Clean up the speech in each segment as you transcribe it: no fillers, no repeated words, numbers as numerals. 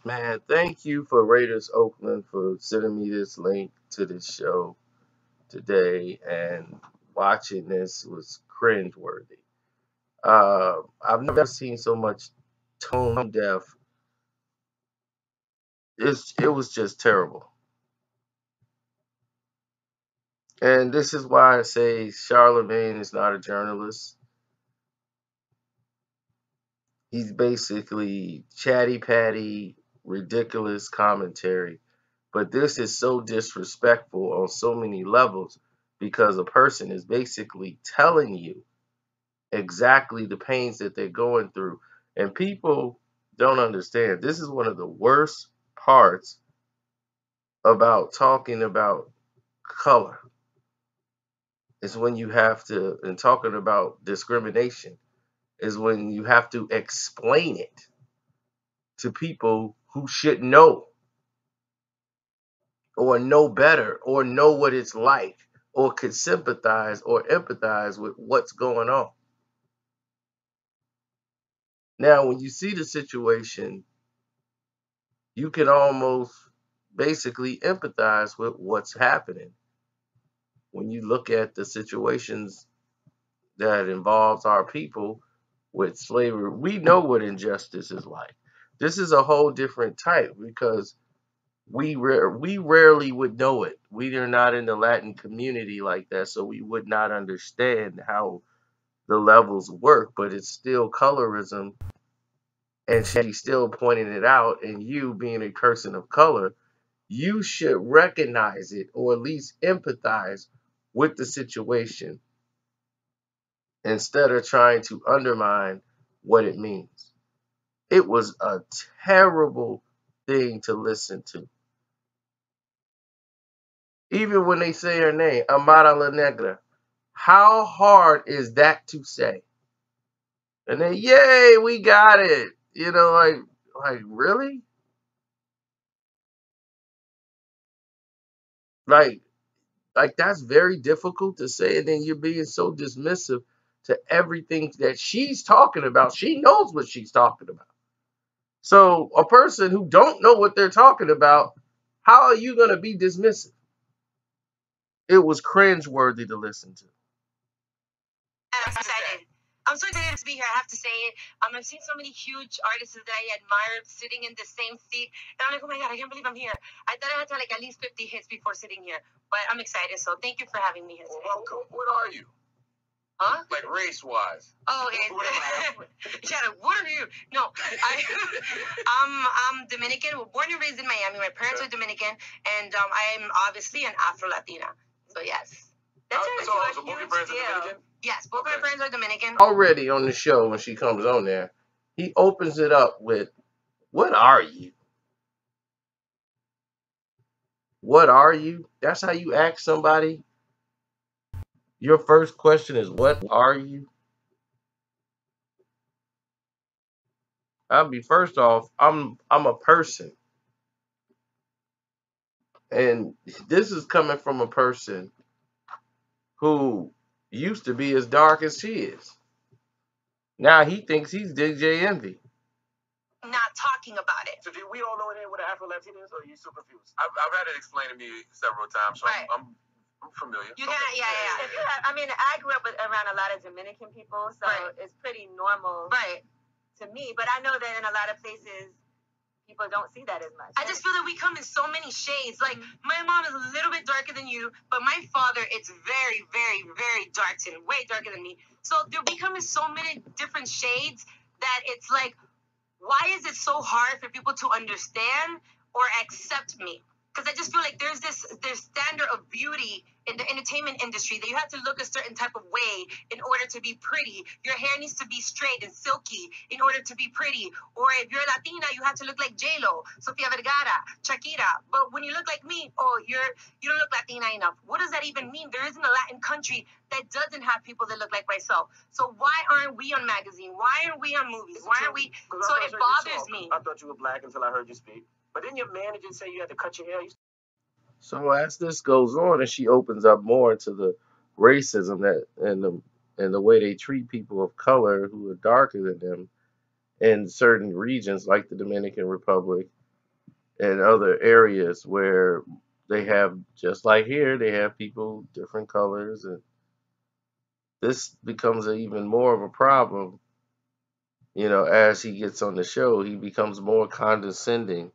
Man, thank you for Raiders Oakland for sending me this link to this show today, and watching this was cringeworthy. I've never seen so much tone deaf. It was just terrible. And this is why I say Charlamagne is not a journalist. He's basically chatty patty, ridiculous commentary. But this is so disrespectful on so many levels because a person is basically telling you exactly the pains that they're going through. And people don't understand. This is one of the worst parts about talking about color, is when you have to, and talking about discrimination, is when you have to explain it to people who should know, or know better, or know what it's like, or could sympathize or empathize with what's going on. Now, when you see the situation, you can almost basically empathize with what's happening. When you look at the situations that involves our people with slavery, we know what injustice is like. This is a whole different type because we rarely would know it. We are not in the Latin community like that, so we would not understand how the levels work. But it's still colorism, and she's still pointing it out. And you, being a person of color, you should recognize it, or at least empathize with the situation, instead of trying to undermine what it means. It was a terrible thing to listen to. Even when they say her name, Amara La Negra, how hard is that to say? And then, yay, we got it. Like really? Like, like that's very difficult to say, and then you're being so dismissive to everything that she's talking about. She knows what she's talking about. So a person who don't know what they're talking about, how are you going to be dismissive? It was cringeworthy to listen to. I'm excited. I'm so excited to be here. I have to say it. I've seen so many huge artists that I admired sitting in the same seat, and I'm like, oh my god, I can't believe I'm here. I thought I had to have like at least 50 hits before sitting here, but I'm excited. So thank you for having me here today. Well, welcome. What are you? Huh? Like race-wise? Oh, yeah. What are you? No, I'm Dominican. Born and raised in Miami. My parents are Dominican, and I'm obviously an Afro-Latina. So yes. That's awesome. Both your parents are Dominican? Yes, both my parents are Dominican. Already on the show, when she comes on there, he opens it up with, "What are you? What are you?" That's how you ask somebody. Your first question is, "What are you?" First off, I'm a person, and this is coming from a person who used to be as dark as she is. Now he thinks he's DJ Envy. Not talking about it. So do we all know what an Afro-Latina is, or are you so confused? I've had it explained to me several times, so Right. I'm familiar. You got, yeah. If you have, I mean, I grew up around a lot of Dominican people, so Right. it's pretty normal Right. to me. But I know that in a lot of places, people don't see that as much. I just feel that we come in so many shades. Like, my mom is a little bit darker than you, but my father, it's very, very, very dark skin, way darker than me. So we come in so many different shades that it's like, why is it so hard for people to understand or accept me? Because I just feel like there's standard of beauty in the entertainment industry that you have to look a certain type of way in order to be pretty. Your hair needs to be straight and silky in order to be pretty. Or if you're Latina, you have to look like J-Lo, Sofia Vergara, Shakira. But when you look like me, you don't look Latina enough. What does that even mean? There isn't a Latin country that doesn't have people that look like myself. So why aren't we on magazine? Why aren't we on movies? Why aren't we? So it bothers me. I thought you were black until I heard you speak. But didn't your manager say you had to cut your hair? So as this goes on, and she opens up more into the racism that and the way they treat people of color who are darker than them in certain regions, like the Dominican Republic, and other areas where they have, just like here, they have people different colors, and this becomes even more of a problem. As he gets on the show, he becomes more condescending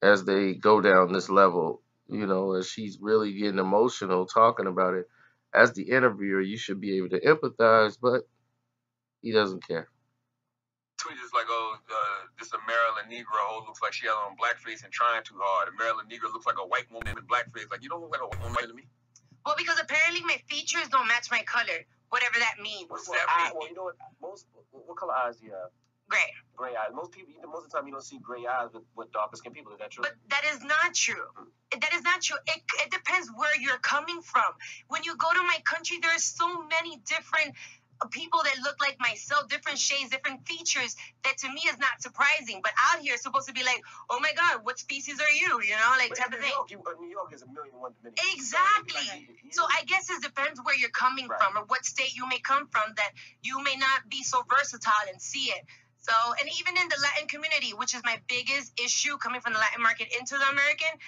as they go down this level. As she's really getting emotional talking about it. As the interviewer, you should be able to empathize, but he doesn't care. Tweet is like, oh, this Amara La Negra hoe looks like she has on blackface and trying too hard. Amara La Negra looks like a white woman with blackface. Like, you don't look like a white woman to me. Well, because apparently my features don't match my color, whatever that means. What's that mean? Well, you know what color eyes do you have? Gray. Gray eyes. Most of the time, you don't see gray eyes with darker skinned people. Is that true? But that is not true. That is not true. It depends where you're coming from. When you go to my country, there's so many different people that look like myself, different shades, different features, that to me is not surprising. But out here, it's supposed to be like, oh my God, what species are you? Like but type of thing. New York is 1,000,001 Dominicans. Exactly. So I guess it depends where you're coming from or what state you may come from, that you may not be so versatile and see it. So, and even in the Latin community, which is my biggest issue coming from the Latin market into the American,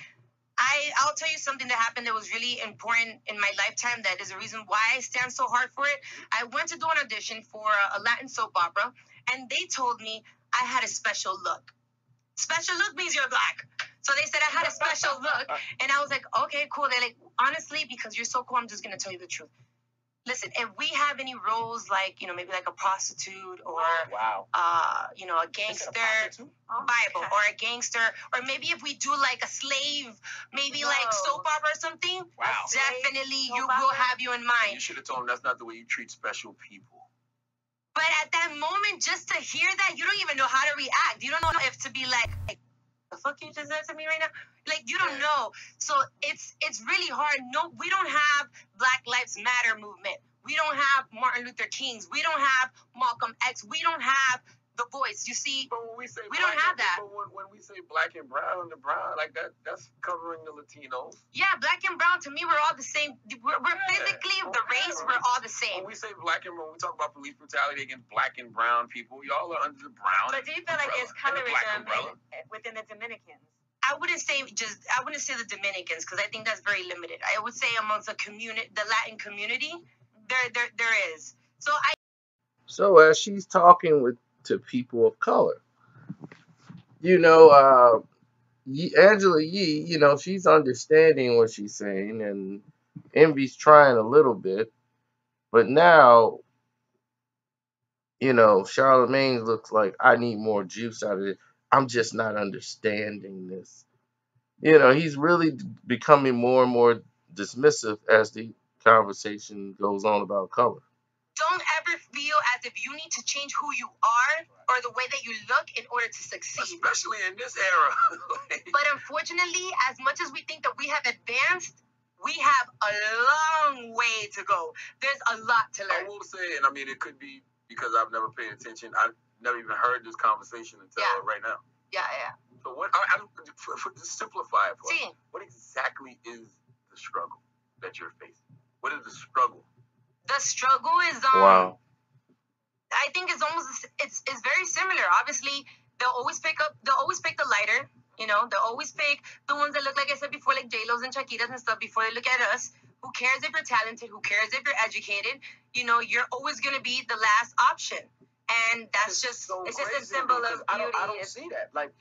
I'll tell you something that happened that was really important in my lifetime. That is the reason why I stand so hard for it. I went to do an audition for a Latin soap opera, and they told me I had a special look. Special look means you're black. So they said I had a special look, and I was like, okay, cool. They're like, honestly, because you're so cool, I'm just going to tell you the truth. Listen, if we have any roles like, maybe like a prostitute or, a gangster, Bible, or a gangster, or maybe if we do like a slave, maybe like soap opera or something, definitely you will have you in mind. You should have told him that's not the way you treat special people. But at that moment, just to hear that, you don't even know how to react. You don't know if to be like the fuck you just said to me right now? Like, you don't know. So it's really hard. No, we don't have Black Lives Matter movement. We don't have Martin Luther Kings. We don't have Malcolm X. We don't have The Voice. You see, but when we say we don't have that. But when we say black and brown, the brown, like that's covering the Latinos. Yeah, black and brown, to me, we're all the same. We're physically, the race, we're all the same. When we say black and brown, we talk about police brutality against black and brown people. Y'all are under the brown. But do you feel like it's colorism within the Dominicans? I wouldn't say the Dominicans, because I think that's very limited. I would say amongst the Latin community, there is. So as she's talking to people of color, Angela Yee, she's understanding what she's saying, and Envy's trying a little bit, but now, Charlamagne looks like, I need more juice out of it. I'm just not understanding this. He's really becoming more and more dismissive as the conversation goes on about color. Don't ever feel as if you need to change who you are or the way that you look in order to succeed. Especially in this era. But unfortunately, as much as we think that we have advanced, we have a long way to go. There's a lot to learn. I will say, and I mean, it could be because I've never paid attention. I've never even heard this conversation until right now. Yeah. So what? To simplify it for you, what exactly is the struggle that you're facing? What is the struggle? The struggle is wow. I think it's very similar. Obviously, they'll always pick the lighter. They'll always pick the ones that look, like I said before, like J-Lo's and Shakiras and stuff, before they look at us. Who cares if you're talented? Who cares if you're educated? You're always going to be the last option. And that's just, it's just a symbol of beauty. I don't see that. Like,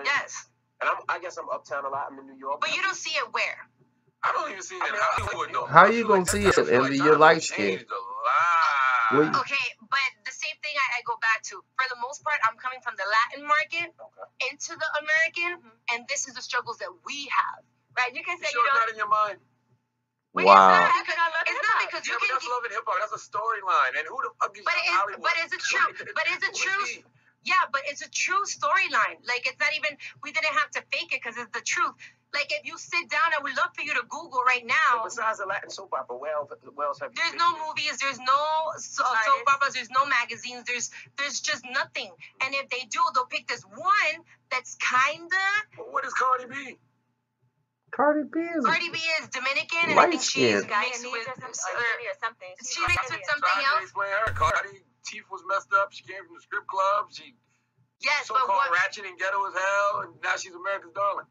yes. And I guess I'm uptown a lot. I'm in New York. But you don't see it where? I don't even see it in Hollywood, though. How you going to see it, Envy? You're light skinned. Okay, but the same thing I go back to. For the most part, I'm coming from the Latin market into the American, and this is the struggles that we have. Right? You can say you don't. Not in your mind. Wow. It's not because you can. That's love and hip hop. That's a storyline. And who the fuck is Hollywood? But it's a true. But it's a true. Yeah, but it's a true storyline. Like, it's not even. We didn't have to fake it because it's the truth. Like, if you sit down, I would love for you to Google right now. But besides the Latin soap opera, where else have you There's no movies. There's no soap operas. There's no magazines. There's just nothing. And if they do, they'll pick this one that's kinda. But what is Cardi B? Cardi B is Dominican, and I think she's mixed with something. She mixed with something else. Cardi teeth was messed up. She came from the strip club. She but so-called ratchet and ghetto as hell, and now she's America's darling.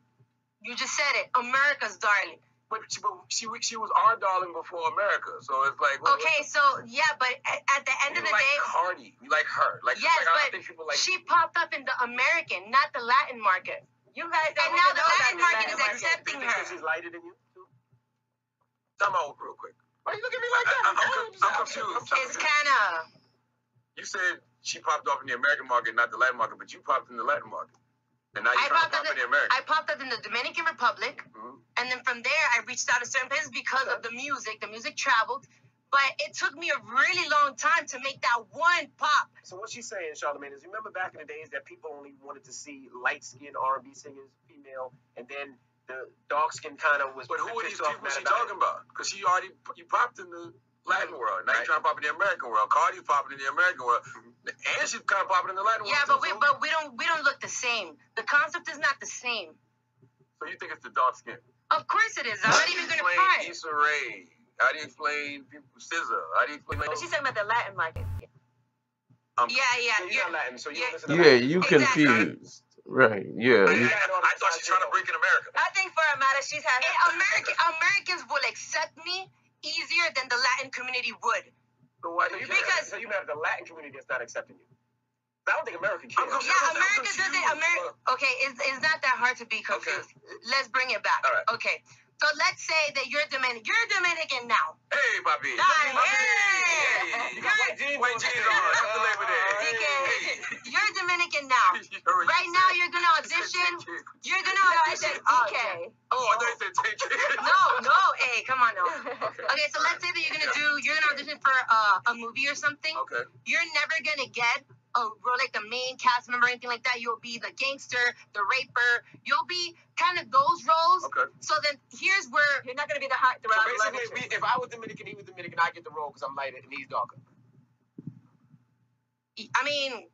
You just said it. America's darling. But she was our darling before America, so it's like. Okay, so yeah, but at the end of the like day, Cardi, we like her. Like yes, like, but I think people like. she popped up in the American, not the Latin market. You guys don't And now even the know Latin about market the is Latin accepting You her. think she's lighter than you? Time out real quick. Why you look at me like that? I'm confused. It's kind of. You said she popped off in the American market, not the Latin market, but you popped in the Latin market. And now you're trying to pop in the American. I popped up in the Dominican Republic, and then from there I reached out to certain places because of the music. The music traveled, but it took me a really long time to make that one pop. So what she's saying, Charlamagne, is remember back in the days that people only wanted to see light-skinned R&B singers, female, and then the dark skin kind of was. But who are these people she talking about? Because you popped in the Latin world. Now you're trying to pop in the American world. Cardi's popping in the American world, and she's kind of popping in the Latin world. Yeah, but we don't look the same. The concept is not the same. So you think it's the dark skin? Of course it is. I'm not even gonna try. Issa Rae. How do you explain people? SZA. How do you explain? But she's talking about the Latin market. So you're not Latin, so you don't listen to Yeah, Latin. you Exactly. confused. Right, yeah. I thought she was trying to break in America. I think for Amara, she's had Americans will accept me easier than the Latin community would. So why do you? So you have the Latin community that's not accepting you. I don't think America cares. Yeah, America doesn't. Okay, it's not that hard to be confused. Okay. Let's bring it back. All right. Okay, so let's say that you're Dominican. You're Dominican now. Hey, papi. Hey. White jeans on. After Labor Day. You're Dominican now. Right now, you're gonna audition. You're gonna audition. Okay. Oh, I thought you said take it. No. Hey, come on now. Okay, so let's say that you're gonna audition for a movie or something. Okay. You're never gonna get like the main cast member or anything like that. You'll be the gangster, the raper. You'll be kind of those roles. Okay. So then here's where You're not going to be the hot So basically, if I was Dominican, he was Dominican, I get the role because I'm lighter and he's darker. I mean,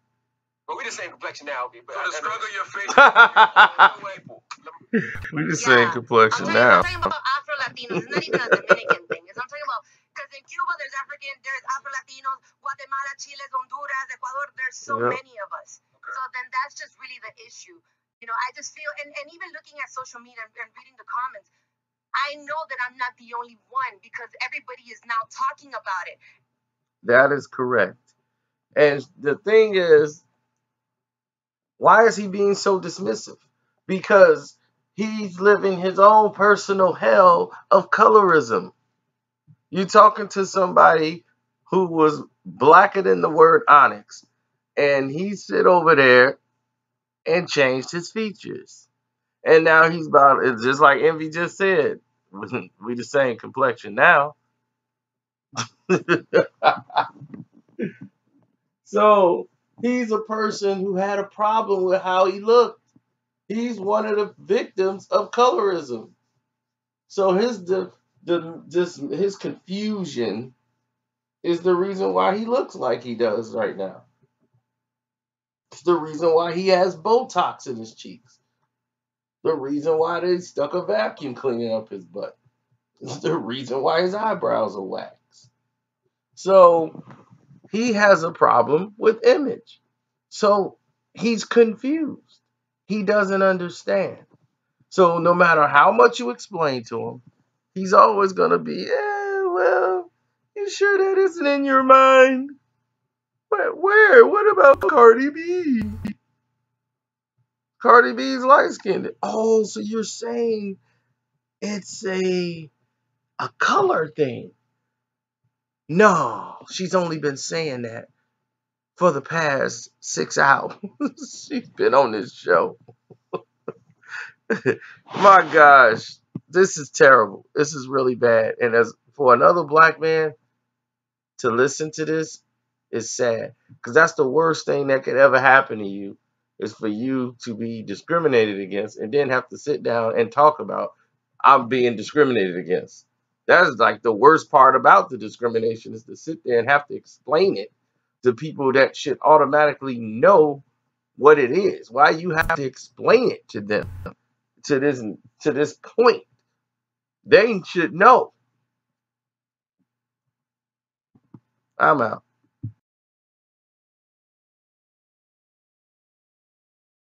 But we the same complexion now. But So the struggle your face. We the same complexion now. I'm talking about Afro Latinos. It's not even a Dominican thing. I'm talking about because in Cuba there's Afro Latinos, Guatemala, Chile, Honduras, Ecuador. There's so many of us. Okay. So then that's just really the issue. You know, I just feel, and even looking at social media and reading the comments, I know that I'm not the only one because everybody is now talking about it. That is correct. And the thing is, why is he being so dismissive? Because he's living his own personal hell of colorism. You talking to somebody who was blacker than the word onyx, and he sit over there and changed his features. And now he's about, it's just like Envy just said, we the same complexion now. So he's a person who had a problem with how he looked. He's one of the victims of colorism. So his confusion is the reason why he looks like he does right now. It's the reason why he has Botox in his cheeks. The reason why they stuck a vacuum cleaning up his butt. It's the reason why his eyebrows are waxed. So he has a problem with image. So he's confused. He doesn't understand. So no matter how much you explain to him, he's always going to be, well, you sure that isn't in your mind? Where? What about Cardi B? Cardi B's light-skinned. Oh, so you're saying it's a color thing. No, she's only been saying that for the past 6 hours. She's been on this show. My gosh, this is terrible. This is really bad. And as for another black man to listen to this is sad. Because that's the worst thing that could ever happen to you, is for you to be discriminated against and then have to sit down and talk about, I'm being discriminated against. That is like the worst part about the discrimination, is to sit there and have to explain it to people that should automatically know what it is. Why you have to explain it to them to this point? They should know. I'm out.